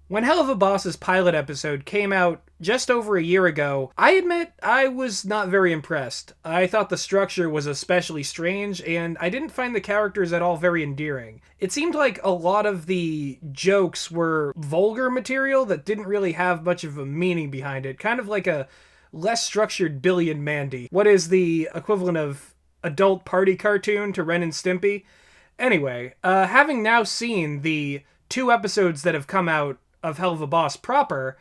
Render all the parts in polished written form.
When Helluva Boss's pilot episode came out just over a year ago, I admit I was not very impressed. I thought the structure was especially strange, and I didn't find the characters at all very endearing. It seemed like a lot of the jokes were vulgar material that didn't really have much of a meaning behind it, kind of like a less structured Billy and Mandy. What is the equivalent of adult party cartoon to Ren and Stimpy? Anyway, having now seen the 2 episodes that have come out of Helluva Boss proper,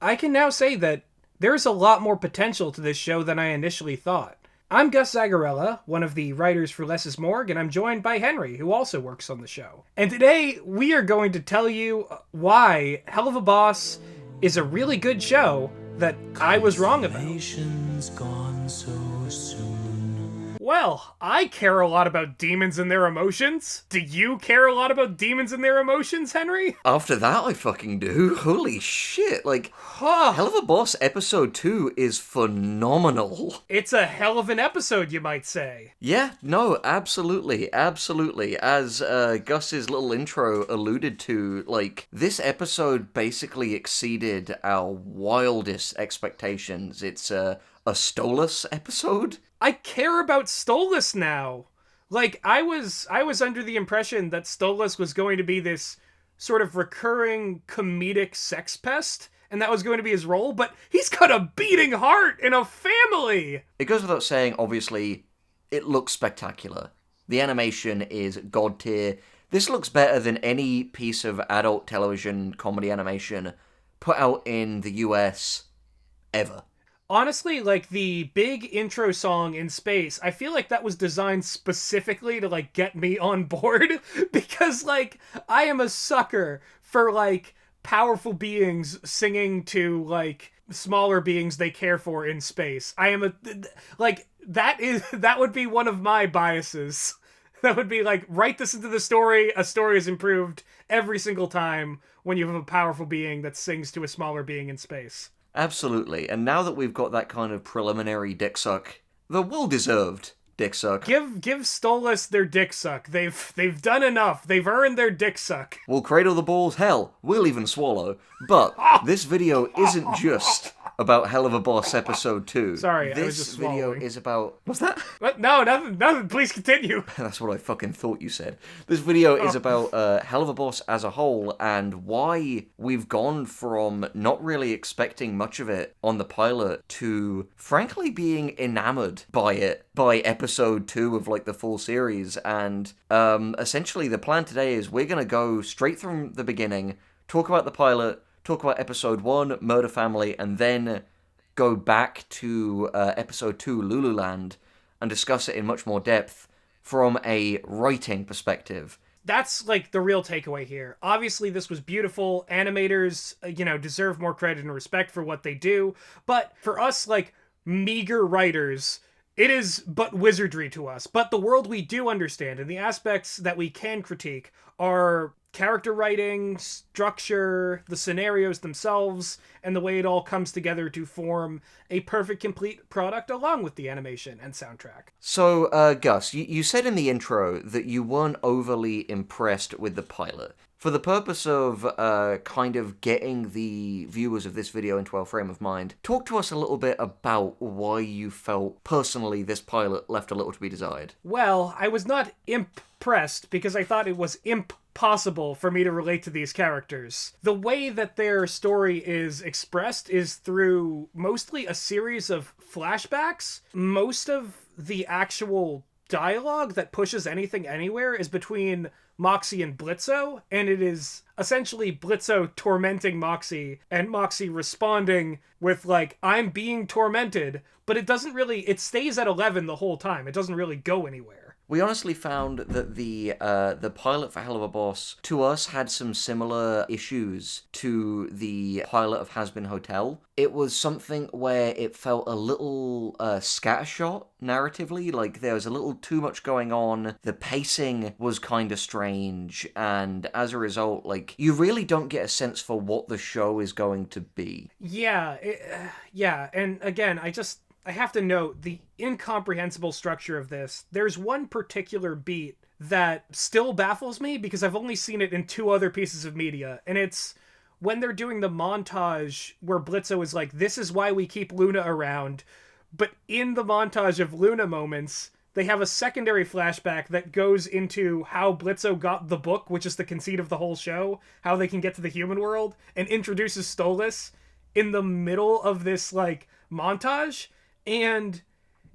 I can now say that there's a lot more potential to this show than I initially thought. I'm Gus Zagarella, one of the writers for Less is More, and I'm joined by Henry, who also works on the show. And today, we are going to tell you why Helluva Boss is a really good show that I was wrong about. Gone so soon. Well, I care a lot about demons and their emotions. Do you care a lot about demons and their emotions, Henry? After that, I fucking do. Holy shit. Like, Helluva Boss episode 2 is phenomenal. It's a hell of an episode, you might say. Yeah, no, absolutely, absolutely. As Gus's little intro alluded to, like, this episode basically exceeded our wildest expectations. It's a Stolas episode. I care about Stolas now. Like, I was under the impression that Stolas was going to be this sort of recurring comedic sex pest, and that was going to be his role, but he's got a beating heart and a family! It goes without saying, obviously, it looks spectacular. The animation is god tier. This looks better than any piece of adult television comedy animation put out in the US ever. Honestly, like, the big intro song in space, I feel like that was designed specifically to, like, get me on board, because, like, I am a sucker for, like, powerful beings singing to, like, smaller beings they care for in space. I am that would be one of my biases. That would be, like, write this into the story, a story is improved every single time when you have a powerful being that sings to a smaller being in space. Absolutely, and now that we've got that kind of preliminary dick suck, the well-deserved dick suck. Give Stolas their dick suck. They've done enough. They've earned their dick suck. We'll cradle the balls, hell, we'll even swallow. But this video isn't just about Helluva Boss episode 2. Sorry, this I was just video swallowing. is about... What's that? What? No, nothing. Please continue. That's what I fucking thought you said. This video is about Helluva Boss as a whole and why we've gone from not really expecting much of it on the pilot to frankly being enamored by it by episode 2 of like the full series. And essentially the plan today is we're going to go straight from the beginning, talk about the pilot, talk about episode 1, Murder Family, and then go back to episode 2, Loo Loo Land, and discuss it in much more depth from a writing perspective. That's, like, the real takeaway here. Obviously, this was beautiful. Animators, deserve more credit and respect for what they do. But for us, like, meager writers, it is but wizardry to us. But the world we do understand, and the aspects that we can critique, are character writing, structure, the scenarios themselves, and the way it all comes together to form a perfect, complete product along with the animation and soundtrack. So, Gus, you said in the intro that you weren't overly impressed with the pilot. For the purpose of kind of getting the viewers of this video into our frame of mind, talk to us a little bit about why you felt personally this pilot left a little to be desired. Well, I was not impressed because I thought it was impossible for me to relate to these characters. The way that their story is expressed is through mostly a series of flashbacks. Most of the actual dialogue that pushes anything anywhere is between Moxie and Blizto, and it is essentially Blizto tormenting Moxie, and Moxie responding with, like, I'm being tormented, but it stays at 11 the whole time. It doesn't really go anywhere. We honestly found that the pilot for Helluva Boss, to us, had some similar issues to the pilot of Hazbin Hotel. It was something where it felt a little scattershot narratively, like there was a little too much going on, the pacing was kind of strange, and as a result, like, you really don't get a sense for what the show is going to be. Yeah, and again, I have to note the incomprehensible structure of this. There's one particular beat that still baffles me because I've only seen it in 2 other pieces of media, and it's when they're doing the montage where Blizto is like, this is why we keep Luna around, but in the montage of Luna moments, they have a secondary flashback that goes into how Blizto got the book, which is the conceit of the whole show, how they can get to the human world, and introduces Stolas in the middle of this, like, montage, and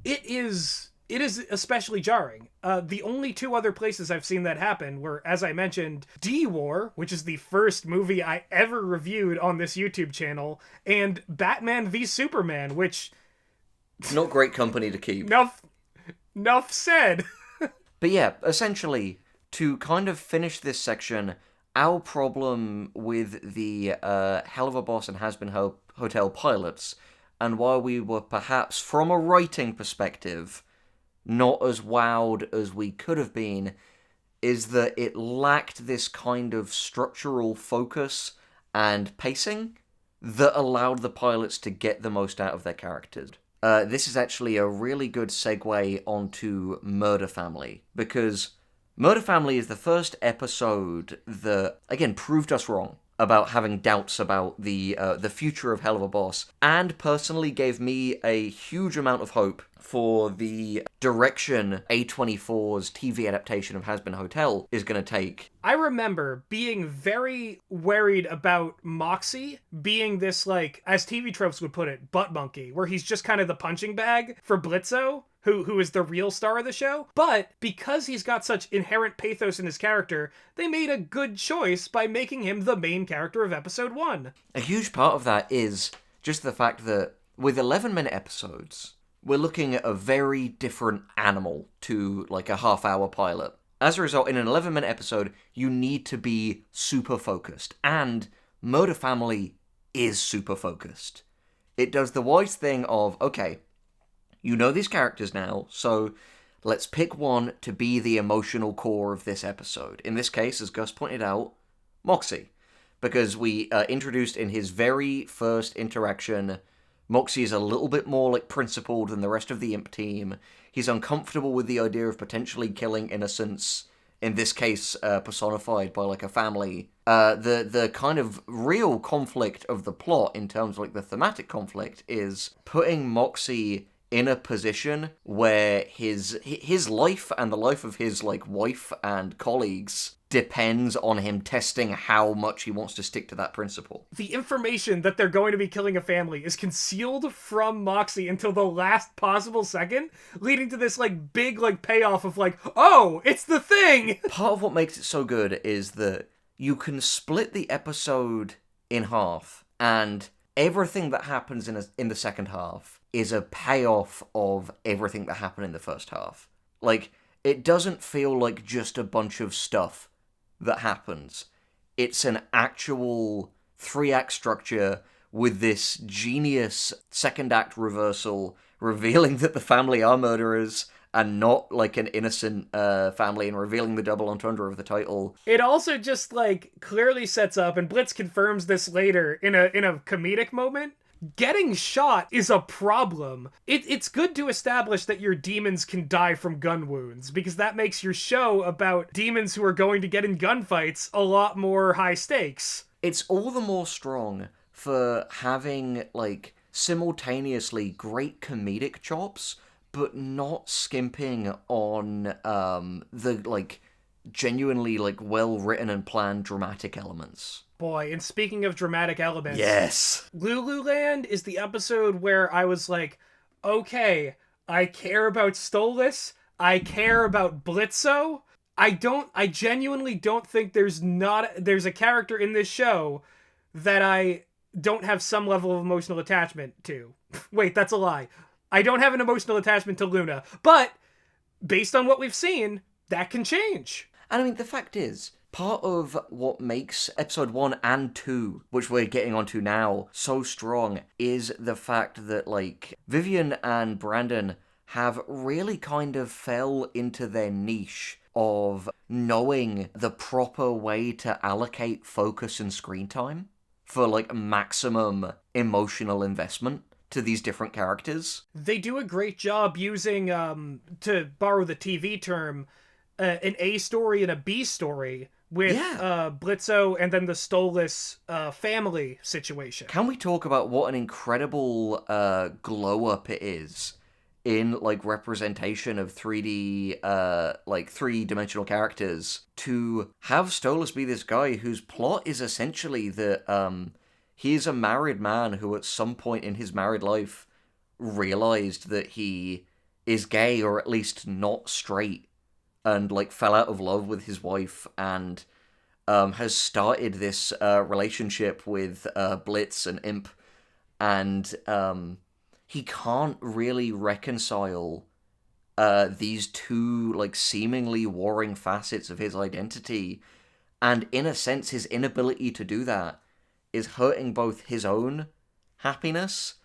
it is especially jarring. The only two other places I've seen that happen were, as I mentioned, D-War, which is the first movie I ever reviewed on this YouTube channel, and Batman v Superman, which... Not great company to keep. Enough said. But yeah, essentially, to kind of finish this section, our problem with the Helluva Boss and Hazbin Hotel pilots, and why we were perhaps, from a writing perspective, not as wowed as we could have been, is that it lacked this kind of structural focus and pacing that allowed the pilots to get the most out of their characters. This is actually a really good segue onto Murder Family, because Murder Family is the first episode that, again, proved us wrong about having doubts about the future of Helluva Boss, and personally gave me a huge amount of hope for the direction A24's TV adaptation of Hazbin Hotel is going to take. I remember being very worried about Moxie being this, like, as TV tropes would put it, butt monkey, where he's just kind of the punching bag for Blizto, who is the real star of the show. But because he's got such inherent pathos in his character, they made a good choice by making him the main character of episode 1. A huge part of that is just the fact that with 11-minute episodes, we're looking at a very different animal to, like, a half-hour pilot. As a result, in an 11-minute episode, you need to be super focused. And Murder Family is super focused. It does the wise thing of, okay, you know these characters now, so let's pick one to be the emotional core of this episode. In this case, as Gus pointed out, Moxie. Because we introduced in his very first interaction, Moxie is a little bit more, like, principled than the rest of the Imp team. He's uncomfortable with the idea of potentially killing innocents, in this case, personified by, like, a family. The kind of real conflict of the plot, in terms of, like, the thematic conflict, is putting Moxie in a position where his life and the life of his, like, wife and colleagues depends on him testing how much he wants to stick to that principle. The information that they're going to be killing a family is concealed from Moxie until the last possible second, leading to this, like, big, like, payoff of, like, oh, it's the thing! Part of what makes it so good is that you can split the episode in half, and everything that happens in the second half is a payoff of everything that happened in the first half. Like, it doesn't feel like just a bunch of stuff that happens. It's an actual 3-act structure with this genius second act reversal revealing that the family are murderers and not, like, an innocent family, and revealing the double entendre of the title. It also just, like, clearly sets up, and Blitz confirms this later in a comedic moment, getting shot is a problem. It's good to establish that your demons can die from gun wounds, because that makes your show about demons who are going to get in gunfights a lot more high stakes. It's all the more strong for having, like, simultaneously great comedic chops, but not skimping on the, like, genuinely, like, well-written and planned dramatic elements. Boy, and speaking of dramatic elements... Yes! Loo Loo Land is the episode where I was like, okay, I care about Stolas, I care about Blizto. I genuinely don't think there's a character in this show that I don't have some level of emotional attachment to. Wait, that's a lie. I don't have an emotional attachment to Luna, but based on what we've seen, that can change. And I mean, the fact is, part of what makes episode 1 and 2, which we're getting onto now, so strong is the fact that, like, Vivian and Brandon have really kind of fell into their niche of knowing the proper way to allocate focus and screen time for, like, maximum emotional investment to these different characters. They do a great job using, to borrow the TV term, an A story and a B story, with Yeah. Blizto and then the Stolas family situation. Can we talk about what an incredible glow-up it is in, like, representation of 3D, like, three-dimensional characters, to have Stolas be this guy whose plot is essentially that he is a married man who at some point in his married life realized that he is gay, or at least not straight, and, like, fell out of love with his wife, and has started this relationship with Blitz and Imp, and he can't really reconcile these two, like, seemingly warring facets of his identity, and in a sense his inability to do that is hurting both his own happiness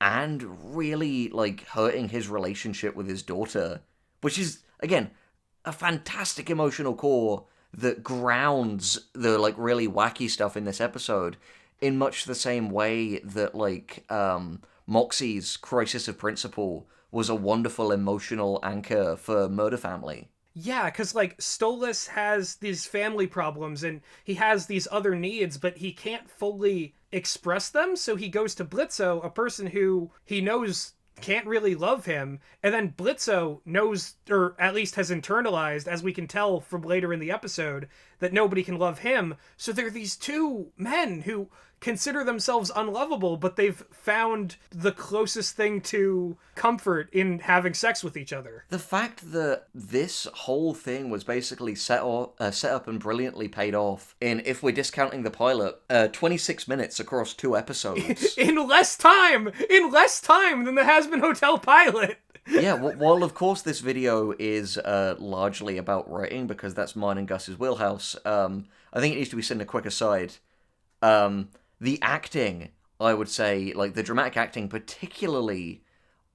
and really, like, hurting his relationship with his daughter, which is, again, a fantastic emotional core that grounds the, like, really wacky stuff in this episode in much the same way that, like, Moxie's Crisis of Principle was a wonderful emotional anchor for Murder Family. Yeah, because, like, Stolas has these family problems and he has these other needs, but he can't fully express them, so he goes to Blitzo, a person who he knows can't really love him, and then Blitzo knows, or at least has internalized, as we can tell from later in the episode, that nobody can love him. So there are these two men who consider themselves unlovable, but they've found the closest thing to comfort in having sex with each other. The fact that this whole thing was basically set up and brilliantly paid off in, if we're discounting the pilot, 26 minutes across 2 episodes. in less time than the Hazbin Hotel pilot. Yeah, while of course this video is largely about writing, because that's mine and Gus's wheelhouse, I think it needs to be said in a quick aside. The acting, I would say, like, the dramatic acting, particularly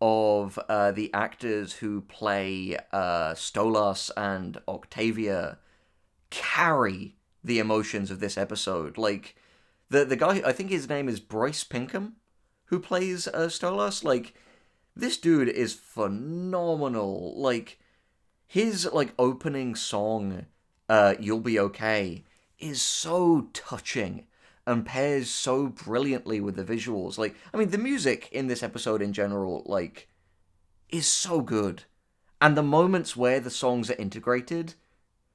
of the actors who play Stolas and Octavia, carry the emotions of this episode. Like, the guy, I think his name is Bryce Pinkham, who plays Stolas, like, this dude is phenomenal. Like, his, like, opening song, You'll Be Okay, is so touching and pairs so brilliantly with the visuals. Like, I mean, the music in this episode in general, like, is so good. And the moments where the songs are integrated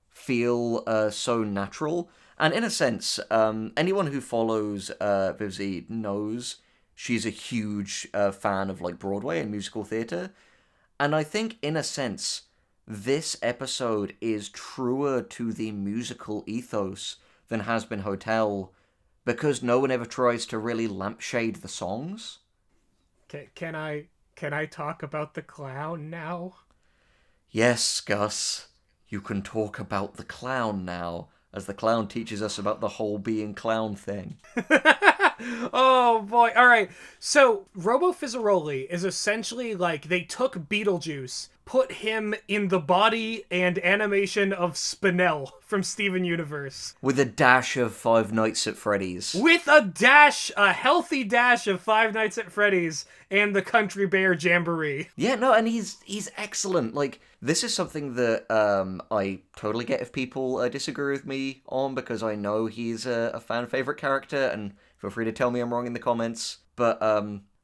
feel so natural. And in a sense, anyone who follows Vivzie knows she's a huge fan of, like, Broadway and musical theatre. And I think, in a sense, this episode is truer to the musical ethos than Hazbin Hotel, because no one ever tries to really lampshade the songs. Can I talk about the clown now? Yes, Gus, you can talk about the clown now, as the clown teaches us about the whole being clown thing. Oh boy. All right. So Robo Fizzarolli is essentially like they took Beetlejuice, put him in the body and animation of Spinell from Steven Universe. With a dash of Five Nights at Freddy's. With a healthy dash of Five Nights at Freddy's and the Country Bear Jamboree. Yeah, no, and he's excellent. Like, this is something that I totally get if people disagree with me on, because I know he's a fan favorite character, and feel free to tell me I'm wrong in the comments. But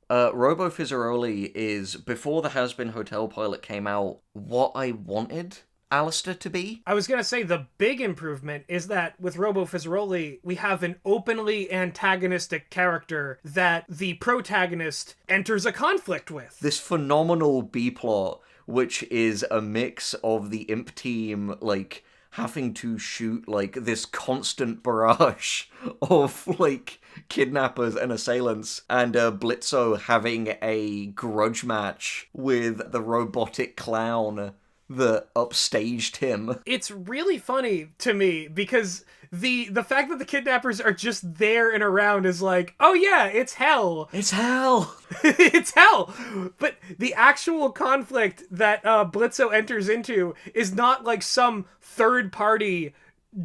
Robo Fizzarolli is, before the Hazbin Hotel pilot came out, what I wanted Alistair to be. I was going to say the big improvement is that with Robo Fizzarolli, we have an openly antagonistic character that the protagonist enters a conflict with. This phenomenal B-plot, which is a mix of the Imp team, like, having to shoot, like, this constant barrage of, like, kidnappers and assailants, and Blitzo having a grudge match with the robotic clown that upstaged him. It's really funny to me because the fact that the kidnappers are just there and around is like, oh yeah, it's hell. It's hell. It's hell. But the actual conflict that Blitzo enters into is not like some third party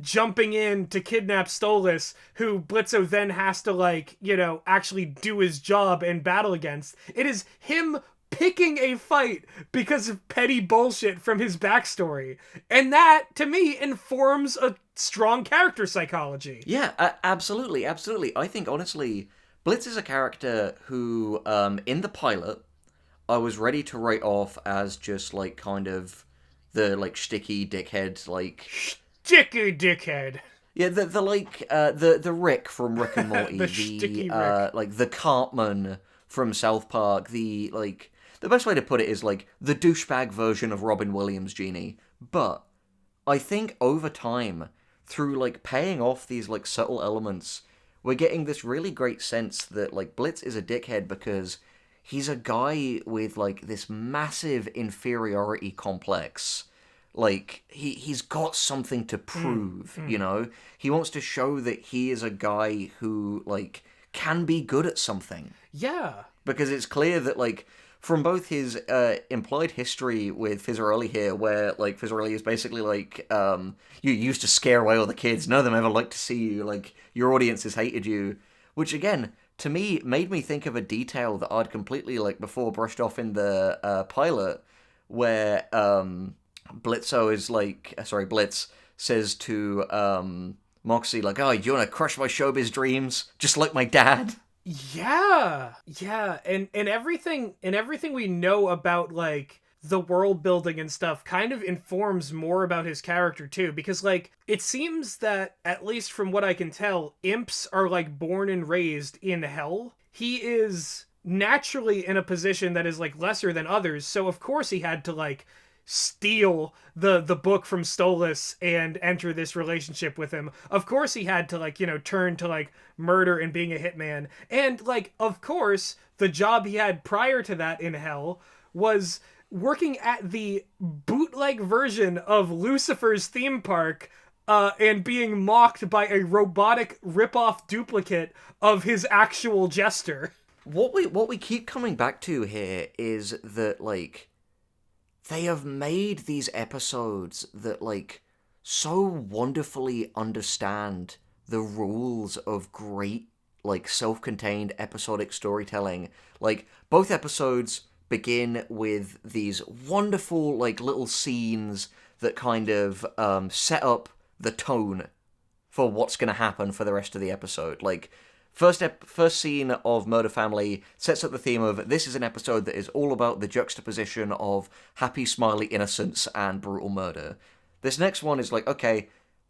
jumping in to kidnap Stolas, who Blitzo then has to, like, you know, actually do his job and battle against. It is him picking a fight because of petty bullshit from his backstory. And that, to me, informs a strong character psychology. Yeah, absolutely, absolutely. I think, honestly, Blitz is a character who, in the pilot, I was ready to write off as just, like, kind of the, like, sticky dickhead, like... Sticky dickhead. Yeah, the Rick from Rick and Morty, The sticky Rick. like, the Cartman from South Park, the best way to put it is, like, the douchebag version of Robin Williams' Genie. But I think over time, through, like, paying off these, like, subtle elements, we're getting this really great sense that, like, Blitz is a dickhead because he's a guy with, like, this massive inferiority complex. Like, he's got something to prove, you know? He wants to show that he is a guy who, like, can be good at something. Yeah. Because it's clear that, like, from both his implied history with Fizzarolli here, where, like, Fizzarolli is basically like, you used to scare away all the kids, none of them ever liked to see you, like, your audiences hated you, which, again, to me, made me think of a detail that I'd completely, like, before brushed off in the pilot, where, Blitzo is like, Blitz says to, Moxie, like, oh, you want to crush my showbiz dreams, just like my dad? Yeah, and everything we know about, like, the world building and stuff kind of informs more about his character too, because, like, it seems that, at least from what I can tell, imps are, like, born and raised in hell. He is naturally in a position that is, like, lesser than others, so of course he had to, like, steal the book from Stolas and enter this relationship with him. Of course he had to, like, you know, turn to, like, murder and being a hitman. And, like, of course, the job he had prior to that in hell was working at the bootleg version of Lucifer's theme park, and being mocked by a robotic rip-off duplicate of his actual jester. What we keep coming back to here is that, like, they have made these episodes that, like, so wonderfully understand the rules of great, like, self-contained episodic storytelling. Like, both episodes begin with these wonderful, like, little scenes that kind of set up the tone for what's going to happen for the rest of the episode. Like, first scene of Murder Family sets up the theme of this is an episode that is all about the juxtaposition of happy, smiley innocence and brutal murder. This next one is like, okay,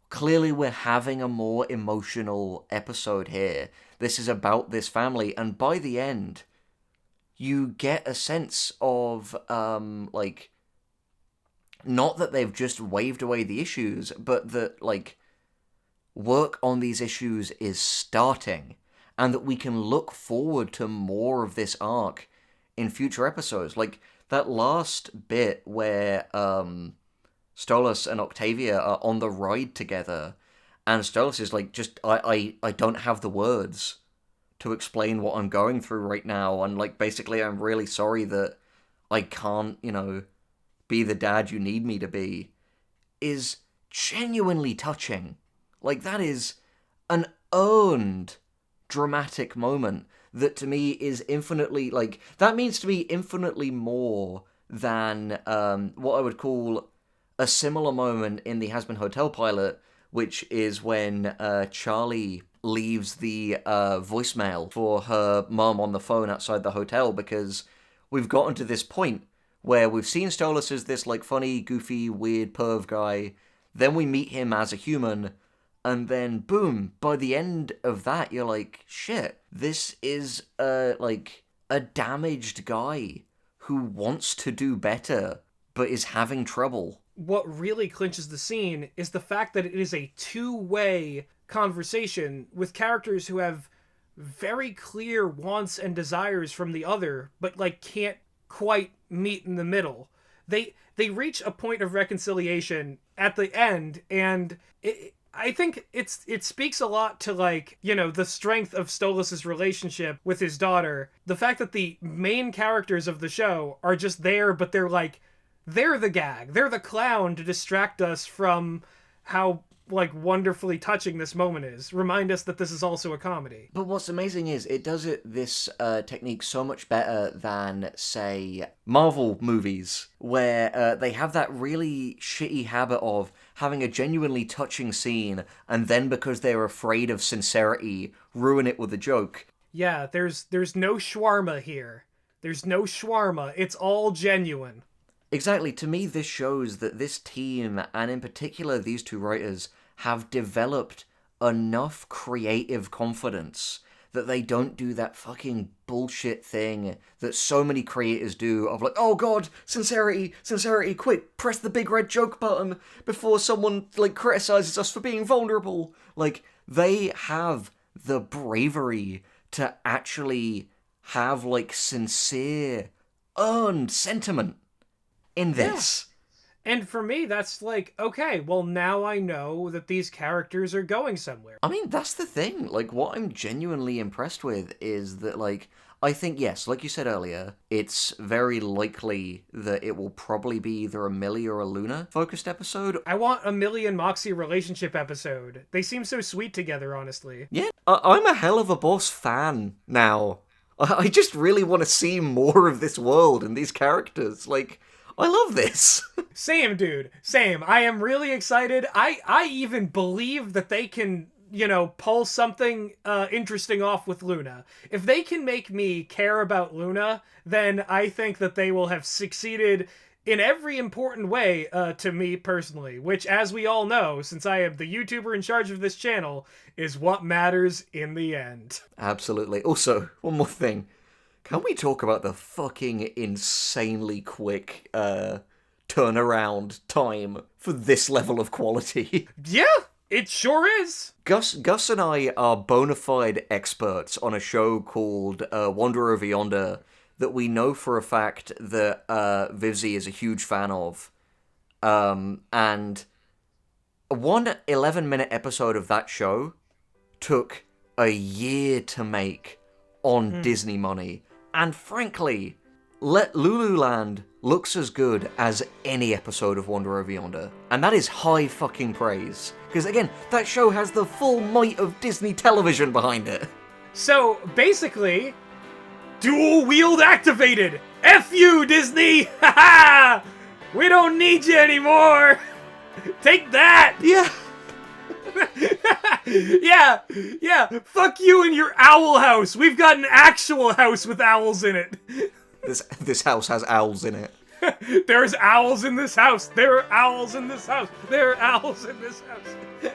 clearly we're having a more emotional episode here. This is about this family, and by the end, you get a sense of, like, not that they've just waved away the issues, but that, like, work on these issues is starting, and that we can look forward to more of this arc in future episodes. Like, that last bit where Stolas and Octavia are on the ride together, and Stolas is like, just, I don't have the words to explain what I'm going through right now, and, like, basically I'm really sorry that I can't, you know, be the dad you need me to be, is genuinely touching. Like, that is an earned dramatic moment that to me is infinitely, like, that means to me infinitely more than what I would call a similar moment in the Hazbin Hotel pilot, which is when Charlie leaves the voicemail for her mom on the phone outside the hotel, because we've gotten to this point where we've seen Stolas as this, like, funny, goofy, weird perv guy, then we meet him as a human, and then, boom, by the end of that, you're like, shit, this is, like, a damaged guy who wants to do better, but is having trouble. What really clinches the scene is the fact that it is a two-way conversation with characters who have very clear wants and desires from the other, but, like, can't quite meet in the middle. They reach a point of reconciliation at the end, and I think it speaks a lot to, like, you know, the strength of Stolas' relationship with his daughter. The fact that the main characters of the show are just there, but they're, like, they're the gag. They're the clown to distract us from how like wonderfully touching this moment is. Remind us that this is also a comedy. But what's amazing is it does this technique so much better than, say, Marvel movies, where they have that really shitty habit of having a genuinely touching scene, and then because they're afraid of sincerity, ruin it with a joke. Yeah, there's no shawarma here. There's no shawarma. It's all genuine. Exactly. To me, this shows that this team, and in particular these two writers, have developed enough creative confidence that they don't do that fucking bullshit thing that so many creators do of like, oh god, sincerity, quick, press the big red joke button before someone, like, criticizes us for being vulnerable. Like, they have the bravery to actually have, like, sincere, earned sentiment in this. Yeah. And for me, that's like, okay, well, now I know that these characters are going somewhere. I mean, that's the thing. Like, what I'm genuinely impressed with is that, like, I think, yes, like you said earlier, it's very likely that it will probably be either a Millie or a Luna focused episode. I want a Millie and Moxie relationship episode. They seem so sweet together, honestly. Yeah, I'm a Helluva Boss fan now. I just really want to see more of this world and these characters. Like, I love this. Same, dude. Same. I am really excited. I even believe that they can, you know, pull something interesting off with Luna. If they can make me care about Luna, then I think that they will have succeeded in every important way to me personally, which, as we all know, since I am the YouTuber in charge of this channel, is what matters in the end. Absolutely. Also, one more thing. Can we talk about the fucking insanely quick turnaround time for this level of quality? Yeah, it sure is. Gus and I are bona fide experts on a show called Wander Over Yonder that we know for a fact that Vivzi is a huge fan of. And one 11-minute episode of that show took a year to make on Disney money. And frankly, Loo Loo Land looks as good as any episode of Wander Over Yonder. And that is high fucking praise. Because again, that show has the full might of Disney television behind it. So, basically, dual wield activated! F you, Disney! Ha ha! We don't need you anymore! Take that! Yeah. Yeah, fuck you and your owl house. We've got an actual house with owls in it. This house has owls in it. There's owls in this house. There are owls in this house. There are owls in this house.